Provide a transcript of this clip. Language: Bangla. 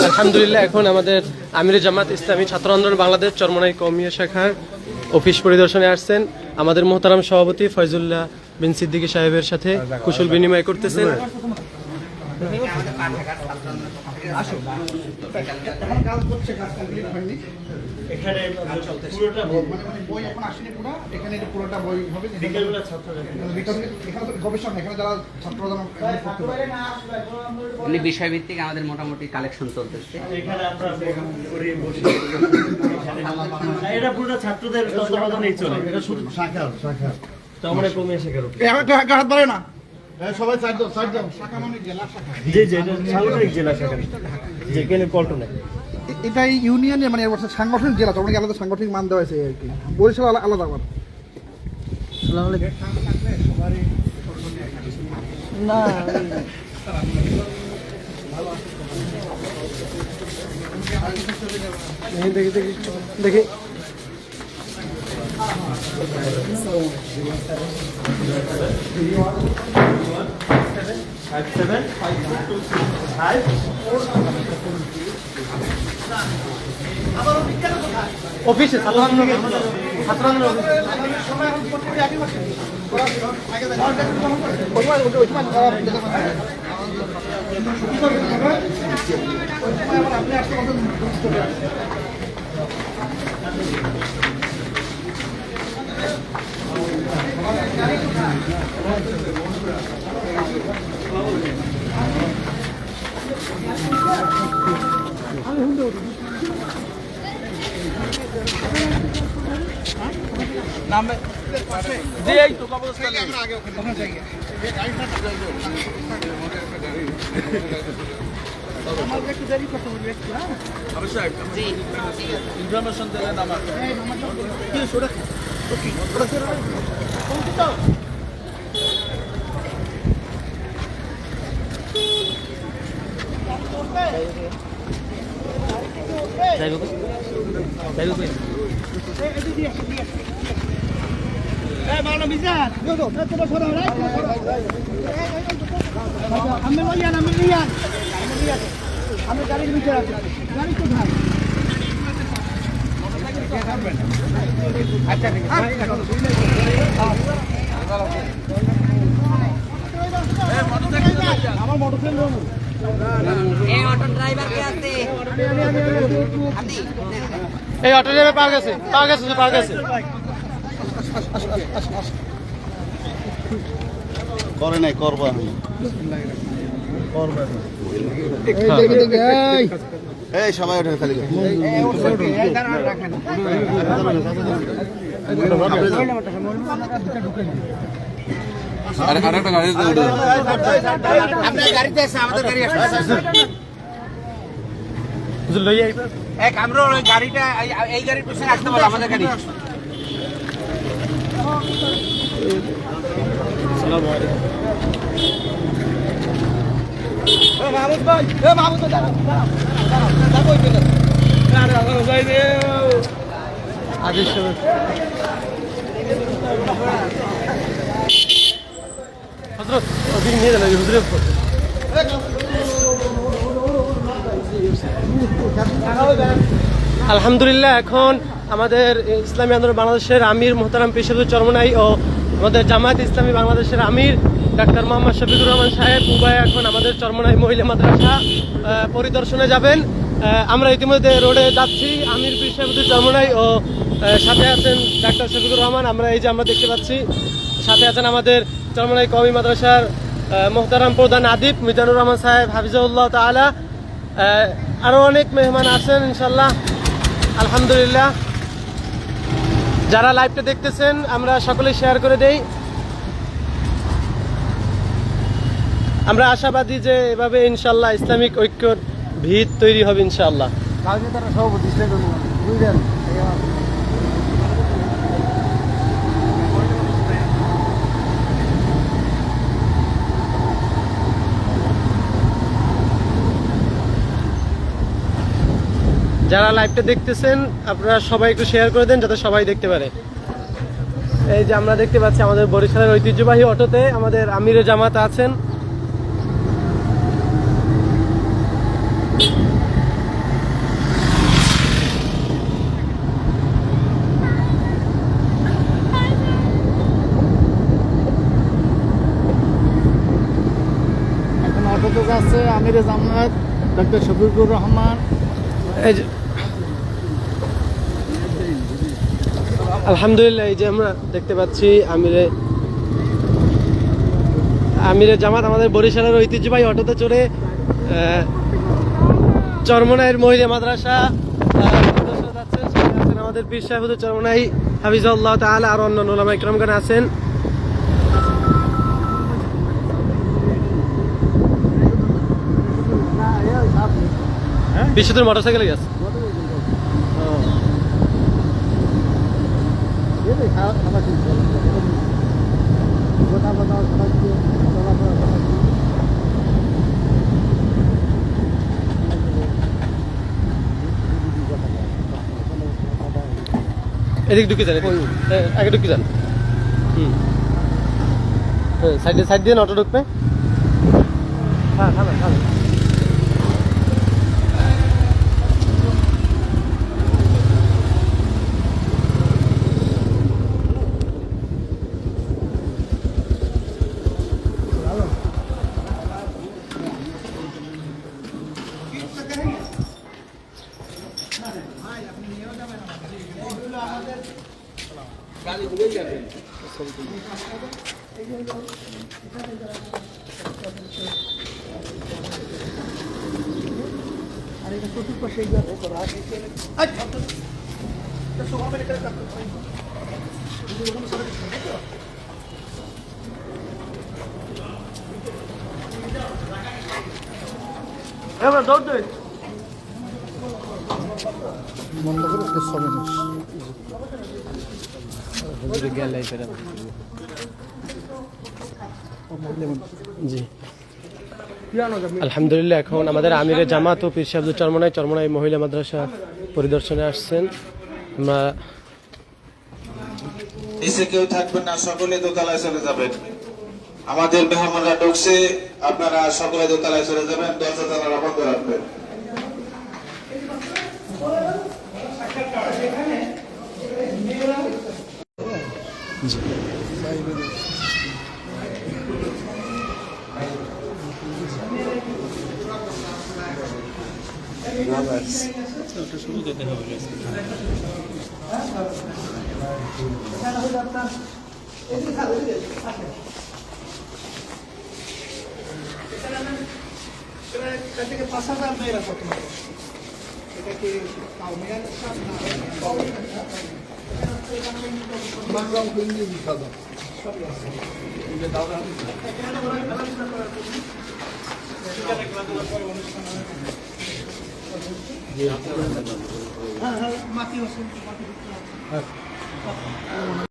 আলহামদুলিল্লাহ, এখন আমাদের আমিরে জামাত ইসলামী ছাত্র আন্দোলন বাংলাদেশ চরমনাই কওমিয়া শাখার অফিস পরিদর্শনে আসছেন। আমাদের মোহতারাম সভাপতি ফয়জুল্লাহ বিন সিদ্দিকী সাহেবের সাথে কুশল বিনিময় করতেছেন। বিষয়ভিত্তিক আমাদের মোটামুটি কালেকশন চলতেছে। এটা পুরোটা ছাত্রদের তত্ত্বাবধানেই চলে। এটা শুধু শাখা তো আমরা কমিয়ে শেখার হাত বাড়ে না, সবাই সাইড দাও, সাইড দাও। শাখা মানে জেলা শাখা। জি জি, এটা সাংগঠনিক জেলা শাখা, যেখানে পল্টনে। এটা ইউনিয়নে মানে সাংগঠনিক জেলা, তোমাকে আলাদা সাংগঠনিক মান দেওয়া হয়েছে আর কি। বরিশাল আলাদা আবার। আসসালামু আলাইকুম। না দেখি দেখি দেখি অফিসে ইনফরমেশন দিলেন আমার আমি গাড়ির ভিতরে আছি, গাড়ি কোথায়? আচ্ছা ঠিক আছে, আমার মোটরসাইকেল এই অটো ড্রাইভার কে আছে? এই অটো ড্রাইভার পাওয়া গেছে, পাওয়া গেছে, পাওয়া গেছে। করে নাই, করবা এই সবাই ওঠে খালি গাড়িতে আছে, আমাদের গাড়ি আসছে। আমরা ওই গাড়িটা এই গাড়ির পিছনে আসতে বলো, আমাদের গাড়ি। মাহমুদ ভাই, মাহমুদ দাঁড়াও আদেশ হজরত ওদিকে নিয়ে যাবে হুজুরের উপর। আলহামদুলিল্লাহ, এখন আমাদের ইসলামী আন্দোলন বাংলাদেশের আমির মোহতারাম পেশাদুর চরমনাই ও আমাদের জামায়াত ইসলামী বাংলাদেশের আমির ডাক্তার মোহাম্মদ শফিকুর রহমান সাহেব উভয় এখন আমাদের চরমনাই মহিলা মাদ্রাসা পরিদর্শনে যাবেন। আমরা ইতিমধ্যে রোডে যাচ্ছি। আমির পেশাদুর চরমনাই ও সাথে আছেন ডাক্তার শফিকুর রহমান। আমরা দেখতে পাচ্ছি সাথে আছেন আমাদের চরমনাই কওমি মাদ্রাসার মোহতারাম প্রধান আদিব মিজানুর রহমান সাহেব হাফিজাহুল্লাহ তাআলা। আরও অনেক মেহমান আছেন ইনশাল্লাহ। আলহামদুলিল্লাহ, যারা লাইভটা দেখতেছেন আমরা সকলেই শেয়ার করে দেই। আমরা আশাবাদী যে এভাবে ইনশাল্লাহ ইসলামিক ঐক্যর ভিত তৈরি হবে ইনশাল্লাহ। যারা লাইভটা দেখতেছেন আপনারা সবাই একটু শেয়ার করে দেন যাতে সবাই দেখতে পারে। এই যে আমরা দেখতে পাচ্ছি আমাদের বরিশালের ঐতিহ্যবাহী অটোতে আমাদের আমিরে জামাত আছেন। সম্পাদক আছে আমিরে জামাত ডক্টর শফিকুর রহমান। এই যে আলহামদুলিল্লাহ, এই যে আমরা দেখতে পাচ্ছি আমিরে জামাত আমাদের বরিশালের ঐতিহ্যবাহী অটোতে চড়ে চরমনাইয়ের মহিলা মাদ্রাসা পরিদর্শনে যাচ্ছেন। সেখানে আছেন আমাদের পীর সাহেব হুজুর চরমনাই হাফিজাহুল্লাহ তাআলা, আর অন্যান্য উলামা ইকরামগণ আছেন। বিশ্বদের মোটরসাইকেলে গেছে। এদিক ঢুকে যান, আগে ঢুকে যান। সাইড দিয়ে অটো ঢুকবে। হ্যাঁ থামেন থামেন। এবার দৌড় দে। জি আলহামদুলিল্লাহ, এখন আমাদের আমিরে জামাত ও পীর সাহেব চরমনাই মহিলা মাদ্রাসা পরিদর্শনে আসছেন। আমরা নিচে কেউ থাকবেন না, সকলে দোতলায় চলে যাবেন। আমাদের মেহমানরা ঢুকছে, আপনারা সকলে দোতলায় চলে যাবেন, দরজা জানালা বন্ধ রাখবেন।